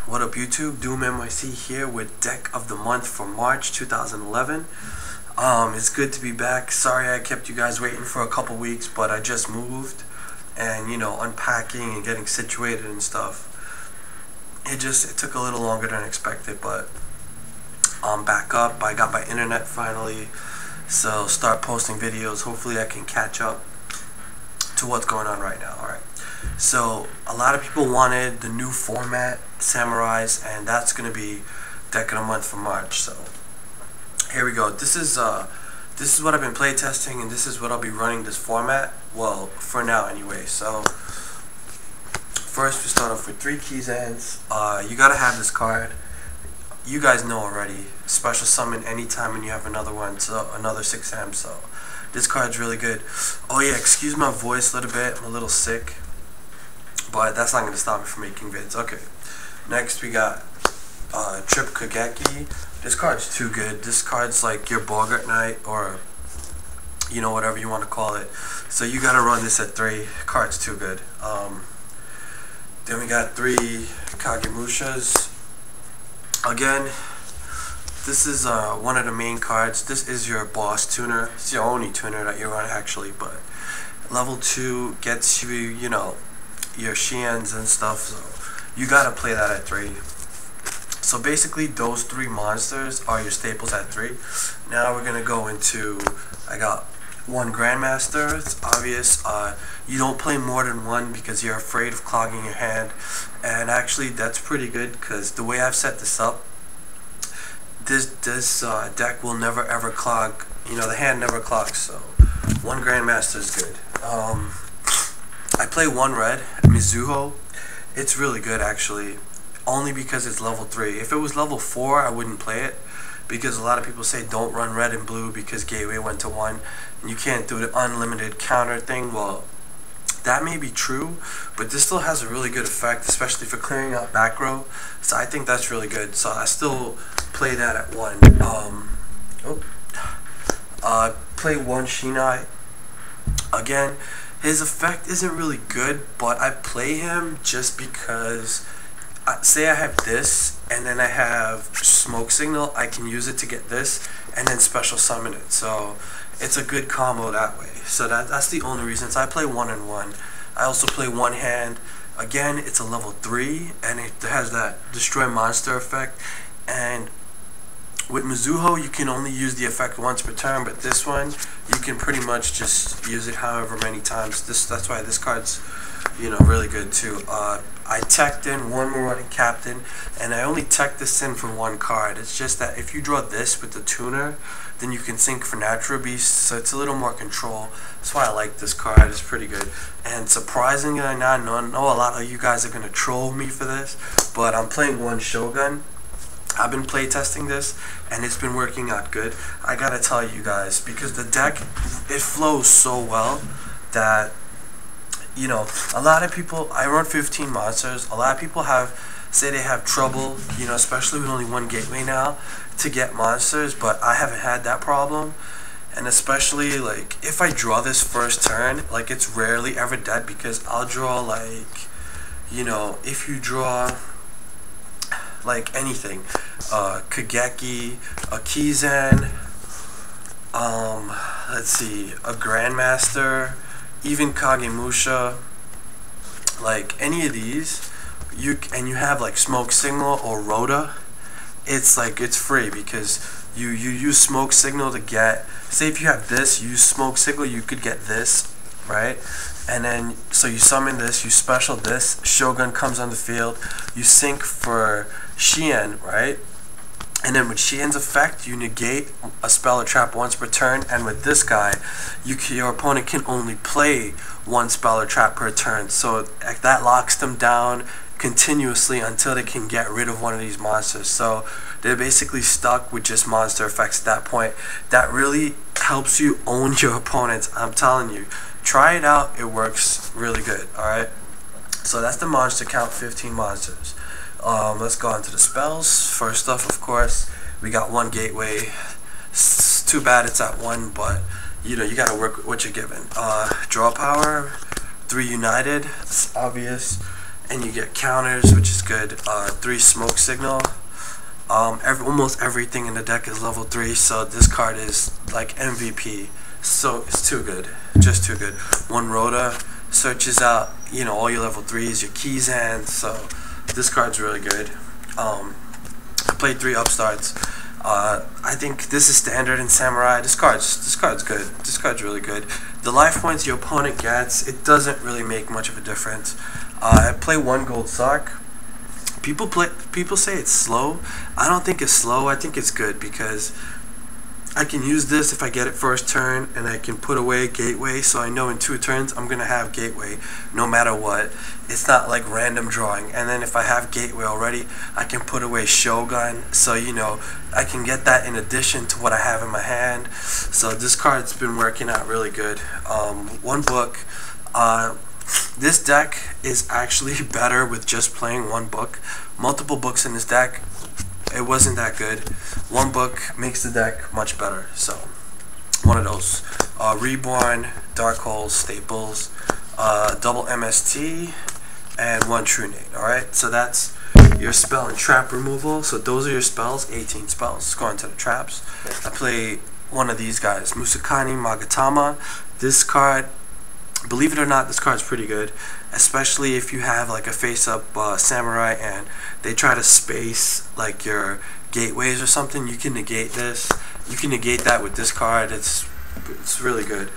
What up YouTube, Doomnyc here with Deck of the Month for March 2011. It's good to be back. Sorry I kept you guys waiting for a couple weeks, but I just moved and unpacking and getting situated and stuff. It took a little longer than expected, but I'm back up. I got my internet finally, so start posting videos. Hopefully I can catch up to what's going on right now. Alright, so a lot of people wanted the new format, Samurais, and that's going to be Deck of the Month for March. So here we go. This is what I've been playtesting, and this is what I'll be running this format, well, for now anyway. So first we start off with 3 Keysans. You gotta have this card. You guys know already. Special summon anytime when you have another one, so another 6M. So this card's really good. Oh yeah, excuse my voice a little bit. I'm a little sick, but that's not gonna stop me from making vids. Okay. Next we got Trip Kageki. This card's too good. This card's like your Bogart Knight, or whatever you want to call it. So you gotta run this at 3. Card's too good. Then we got 3 Kagemushas. Again, this is one of the main cards. This is your boss tuner. It's your only tuner that you run actually, but level 2 gets you, your Xians and stuff. So you gotta play that at 3. So basically those 3 monsters are your staples at 3. Now we're gonna go into, I got 1 Grandmaster. It's obvious. You don't play more than 1 because you're afraid of clogging your hand, and actually that's pretty good because the way I've set this up, this deck will never ever clog. The hand never clogs. So 1 Grandmaster is good. I play 1 red Mizuho. It's really good actually, only because it's level 3. If it was level 4, I wouldn't play it, because a lot of people say don't run red and blue because gateway went to 1 and you can't do the unlimited counter thing. Well, that may be true, but this still has a really good effect, especially for clearing out back row. So I think that's really good. So I still play that at 1. Play 1 Shinai. Again, his effect isn't really good, but I play him just because, say I have this and then I have smoke signal, I can use it to get this and then special summon it. So it's a good combo that way. So that's the only reason. So I play 1 and 1. I also play 1 hand. Again, it's a level 3 and it has that destroy monster effect. And with Mizuho, you can only use the effect once per turn, but this one you can pretty much just use it however many times. That's why this card's really good too. I teched in 1 Marauding Captain, and I only teched this in for 1 card. It's just that if you draw this with the tuner, then you can sync for Natural Beast, so it's a little more control. That's why I like this card. It's pretty good. And surprisingly, I know a lot of you guys are gonna troll me for this, but I'm playing 1 Shogun. I've been playtesting this and it's been working out good. I gotta tell you guys, because the deck, it flows so well that a lot of people, I run 15 monsters. A lot of people say they have trouble, especially with only 1 gateway now, to get monsters, but I haven't had that problem. And especially like if I draw this first turn, like it's rarely ever dead, because I'll draw like, if you draw like anything, Kageki, a Kizan, let's see, a Grandmaster, even Kagemusha, like any of these, you have like Smoke Signal or Rhoda, it's like it's free, because you use Smoke Signal to get, say if you have this, you use Smoke Signal, you could get this, right? And then so you summon this, you special this, Shogun comes on the field, you sync for Xian, right? And then with Xian's effect, you negate a spell or trap once per turn, and with this guy, your opponent can only play 1 spell or trap per turn. So that locks them down continuously until they can get rid of one of these monsters. So they're basically stuck with just monster effects at that point. That really helps you own your opponents. I'm telling you, try it out. It works really good. Alright, so that's the monster count, 15 monsters. Let's go on to the spells. First off, of course, we got 1 gateway. It's too bad it's at 1, but you gotta work with what you're given. Draw power, 3 united, it's obvious. and you get counters, which is good. 3 smoke signal. Almost everything in the deck is level 3, so this card is like MVP. So it's too good, just too good. 1 Rhoda searches out, you know, all your level 3s, your keys, and so this card's really good. I played 3 upstarts. I think this is standard in Samurai. This card's good. This card's really good. The life points your opponent gets, it doesn't really make much of a difference. I play 1 gold sock. People say it's slow. I don't think it's slow. I think it's good because I can use this if I get it first turn, and I can put away Gateway, so I know in 2 turns I'm gonna have Gateway no matter what. It's not like random drawing. And then if I have Gateway already, I can put away Shogun, so you know I can get that in addition to what I have in my hand. So this card's been working out really good. 1 book. This deck is actually better with just playing 1 book. Multiple books in this deck, it wasn't that good. 1 book makes the deck much better. So, one of those. Reborn, Dark Holes, Staples, double MST, and 1 True Nate. Alright, so that's your spell and trap removal. So those are your spells, 18 spells. Go into the traps. I play one of these guys, Musakani Magatama. This card, believe it or not, this card's pretty good, especially if you have like a face-up samurai and they try to space like your gateways or something. You can negate this. You can negate that with this card. It's really good.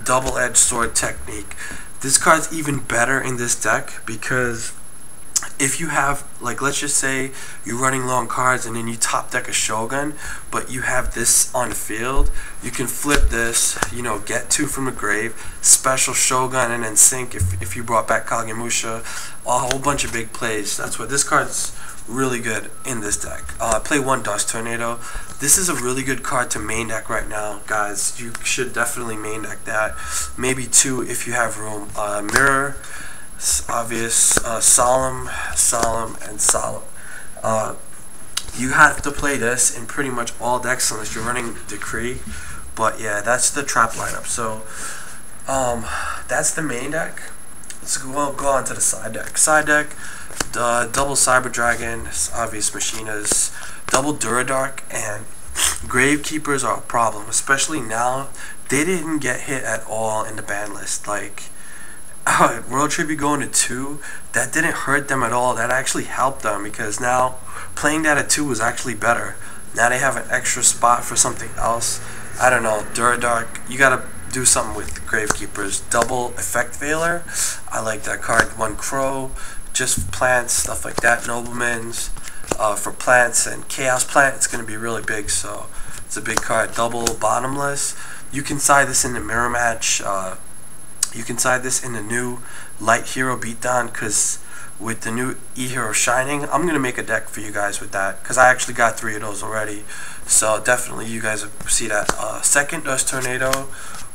Double-edged sword technique. This card's even better in this deck because if you have, like, let's just say you're running long cards and then you top deck a Shogun, but you have this on field, you can flip this, you know, get 2 from the grave, special Shogun, and then sink if you brought back Kagemusha, a whole bunch of big plays. That's what this card's really good in this deck. Play 1 Dust Tornado. This is a really good card to main deck right now, guys. You should definitely main deck that. Maybe 2 if you have room. Mirror. Obvious, solemn, and solemn. You have to play this in pretty much all decks unless you're running Decree. But yeah, that's the trap lineup. So that's the main deck. Let's go on to the side deck. Side deck, double Cyber Dragon, obvious Machinas, double Duradark, and Gravekeepers are a problem, especially now. They didn't get hit at all in the ban list. Like, World Tribute going to 2, that didn't hurt them at all. That actually helped them because now playing that at 2 was actually better. Now they have an extra spot for something else. I don't know, Duradark, you gotta do something with Gravekeepers. Double Effect Veiler, I like that card. 1 Crow, just plants, stuff like that. Noblemen's for plants, and Chaos Plant, it's gonna be really big, so it's a big card. Double Bottomless, you can side this in the mirror match. You can side this in the new Light Hero Beatdown, because with the new E-Hero Shining, I'm going to make a deck for you guys with that, because I actually got 3 of those already. So definitely you guys will see that. Second Dust Tornado,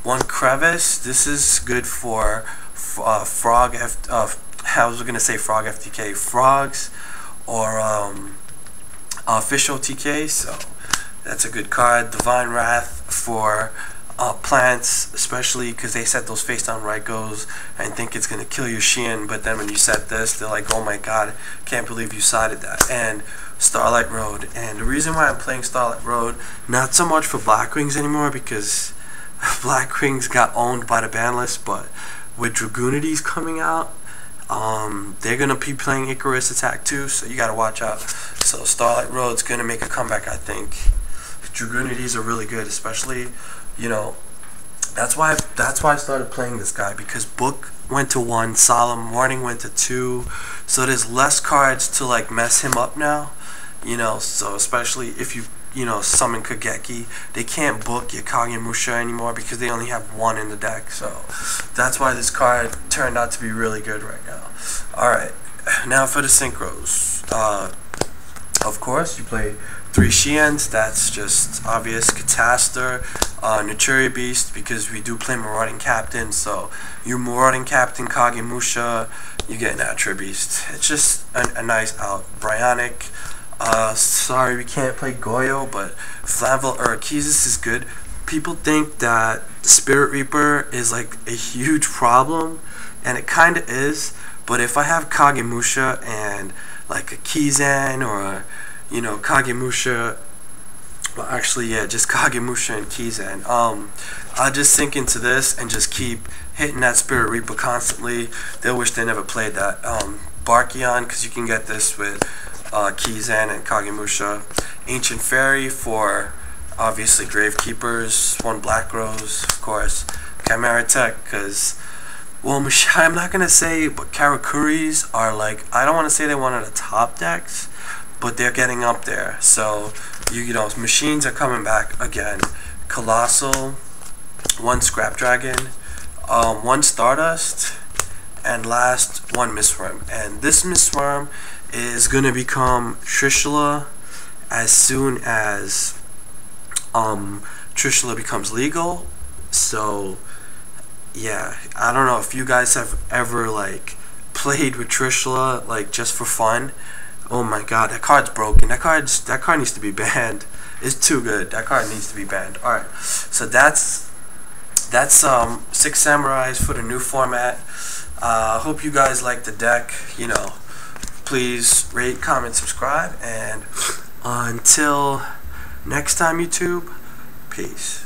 1 Crevice. This is good for Frog I was going to say Frog FTK. Frogs or Official TK, so that's a good card. Divine Wrath for plants, especially because they set those face down Raikos and think it's gonna kill your Shin, but then when you set this, they're like, oh my god, can't believe you sided that. And Starlight Road. And the reason why I'm playing Starlight Road, not so much for Black Wings anymore, because Black Wings got owned by the ban list, but with Dragoonities coming out, they're gonna be playing Icarus Attack too, so you gotta watch out. So Starlight Road's gonna make a comeback, I think. Dragoonities are really good, especially, you know, that's why I started playing this guy, because Book went to 1, Solemn Warning went to 2, so there's less cards to like mess him up now, you know. So especially if you know, summon Kageki, they can't book your Kagemusha anymore because they only have 1 in the deck. So that's why this card turned out to be really good right now. Alright, now for the synchros. Of course, you play 3 Shiens, that's just obvious. Catastor, Naturi Beast, because we do play Marauding Captain, so you Marauding Captain Kagemusha, you get Naturi Beast. It's just a nice out. Bryonic, sorry we can't play Goyo, but Flavel Urakezis is good. People think that Spirit Reaper is like a huge problem, and it kinda is, But if I have Kagemusha and like a Kizan or Kagemusha, well, actually, yeah, just Kagemusha and Kizan. I'll just sink into this and just keep hitting that Spirit Reaper constantly. They'll wish they never played that. Barkion, because you can get this with Kizan and Kagemusha. Ancient Fairy for obviously Gravekeepers. One Black Rose, of course. Chimera Tech, because, well, I'm not going to say, but Karakuris are like, I don't want to say they're one of the top decks, but they're getting up there. So, machines are coming back again. Colossal, one Scrap Dragon, one Stardust, and last, one Mistworm. And this Mistworm is going to become Trishula as soon as Trishula becomes legal. So, yeah, I don't know if you guys have ever, like, played with Trishula, like, just for fun. Oh my god, that card's broken. That card needs to be banned. It's too good. That card needs to be banned. Alright, so that's 6 Samurais for the new format. Hope you guys like the deck. Please rate, comment, subscribe, and until next time, YouTube, peace.